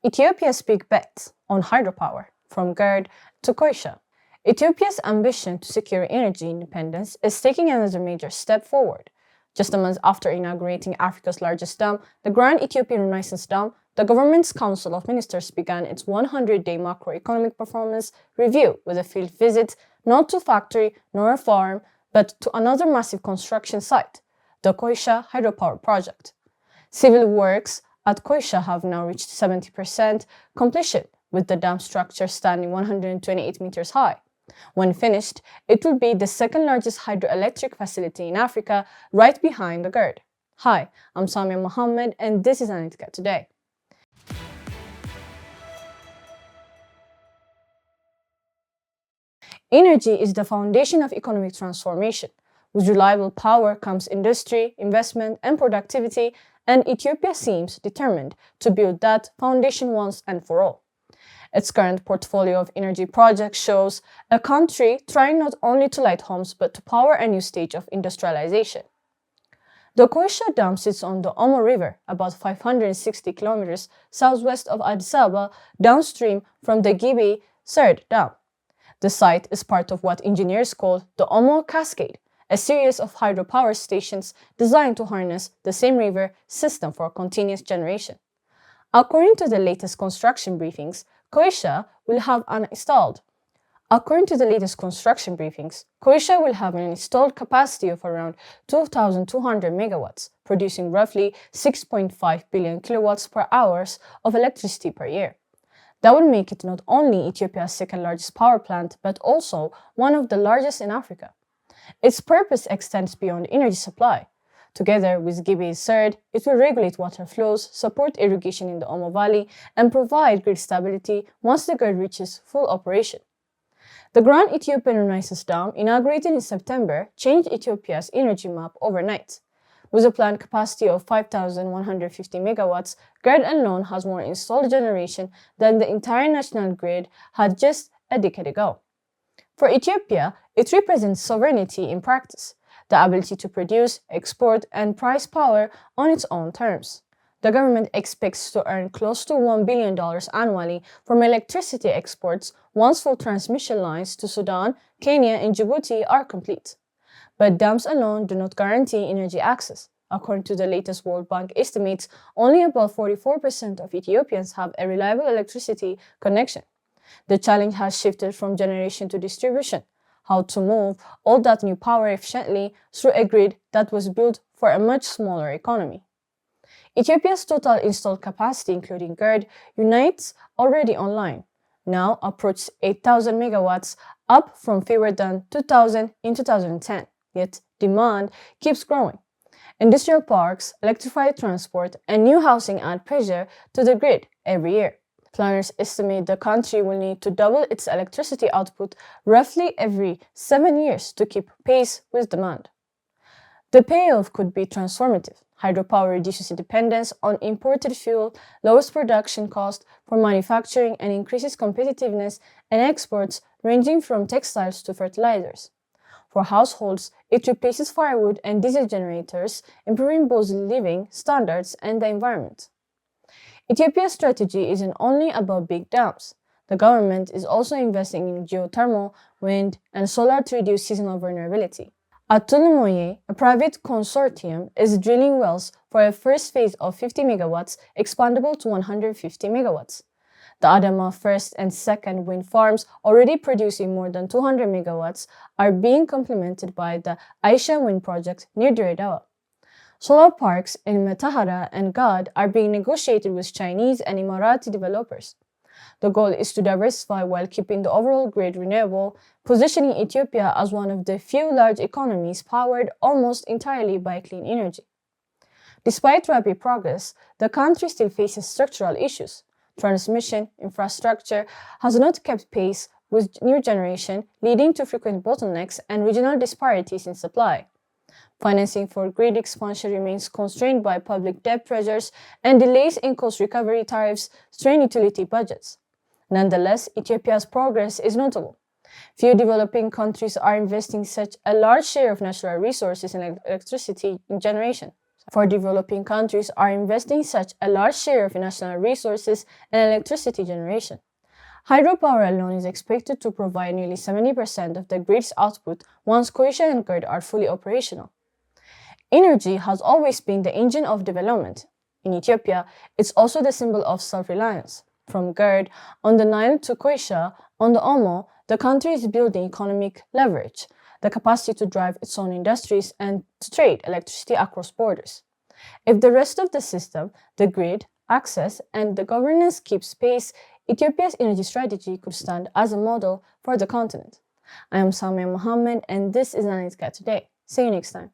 Ethiopia's big bet on hydropower, from GERD to Koysha. Ethiopia's ambition to secure energy independence is taking another major step forward. Just a month after inaugurating Africa's largest dam, the Grand Ethiopian Renaissance Dam, the government's Council of Ministers began its 100-day macroeconomic performance review with a field visit not to factory nor a farm, but to another massive construction site, the Koysha hydropower project. Civil works at Koysha have now reached 70% completion, with the dam structure standing 128 meters high. When finished, it will be the second largest hydroelectric facility in Africa, right behind the GERD. Hi, I'm Samia Mohammed, and this is Analytica Today. Energy is the foundation of economic transformation. With reliable power comes industry, investment, and productivity, and Ethiopia seems determined to build that foundation once and for all. Its current portfolio of energy projects shows a country trying not only to light homes but to power a new stage of industrialization. The Koysha Dam sits on the Omo River, about 560 kilometers southwest of Addis Ababa, downstream from the Gibi GERD Dam. The site is part of what engineers call the Omo Cascade, a series of hydropower stations designed to harness the same river system for continuous generation. According to the latest construction briefings, Koysha will have an installed capacity of around 2,200 megawatts, producing roughly 6.5 billion kilowatts per hour of electricity per year. That would make it not only Ethiopia's second largest power plant, but also one of the largest in Africa. Its purpose extends beyond energy supply. Together with Gibi's GERD, it will regulate water flows, support irrigation in the Omo Valley, and provide grid stability once the GERD reaches full operation. The Grand Ethiopian Renaissance Dam, inaugurated in September, changed Ethiopia's energy map overnight. With a planned capacity of 5,150 megawatts, GERD alone has more installed generation than the entire national grid had just a decade ago. For Ethiopia, it represents sovereignty in practice, the ability to produce, export, and price power on its own terms. The government expects to earn close to $1 billion annually from electricity exports once full transmission lines to Sudan, Kenya, and Djibouti are complete. But dams alone do not guarantee energy access. According to the latest World Bank estimates, only about 44% of Ethiopians have a reliable electricity connection. The challenge has shifted from generation to distribution, how to move all that new power efficiently through a grid that was built for a much smaller economy. Ethiopia's total installed capacity, including GERD, units already online, now approaches 8,000 megawatts, up from fewer than 2,000 in 2010. Yet demand keeps growing. Industrial parks, electrified transport, and new housing add pressure to the grid every year. Planners estimate the country will need to double its electricity output roughly every 7 years to keep pace with demand. The payoff could be transformative. Hydropower reduces dependence on imported fuel, lowers production cost for manufacturing, and increases competitiveness in exports ranging from textiles to fertilizers. For households, it replaces firewood and diesel generators, improving both living standards and the environment. Ethiopia's strategy isn't only about big dams. The government is also investing in geothermal, wind, and solar to reduce seasonal vulnerability. At Tulumoye, a private consortium is drilling wells for a first phase of 50 megawatts, expandable to 150 megawatts. The Adama first and second wind farms, already producing more than 200 megawatts, are being complemented by the Aisha wind project near Dire Dawa. Solar parks in Metahara and Gad are being negotiated with Chinese and Emirati developers. The goal is to diversify while keeping the overall grid renewable, positioning Ethiopia as one of the few large economies powered almost entirely by clean energy. Despite rapid progress, the country still faces structural issues. Transmission infrastructure has not kept pace with new generation, leading to frequent bottlenecks and regional disparities in supply. Financing for grid expansion remains constrained by public debt pressures, and delays in cost recovery tariffs strain utility budgets. Nonetheless, Ethiopia's progress is notable. Few developing countries are investing such a large share of natural resources in electricity generation. For developing countries are investing such a large share of national resources in electricity generation. Hydropower alone is expected to provide nearly 70% of the grid's output once Koysha and GERD are fully operational. Energy has always been the engine of development. In Ethiopia, it's also the symbol of self-reliance. From GERD on the Nile to Koysha on the Omo, the country is building economic leverage, the capacity to drive its own industries and to trade electricity across borders. If the rest of the system, the grid, access, and the governance keeps pace, Ethiopia's energy strategy could stand as a model for the continent. I am Samia Mohammed, and this is Analytica Today. See you next time.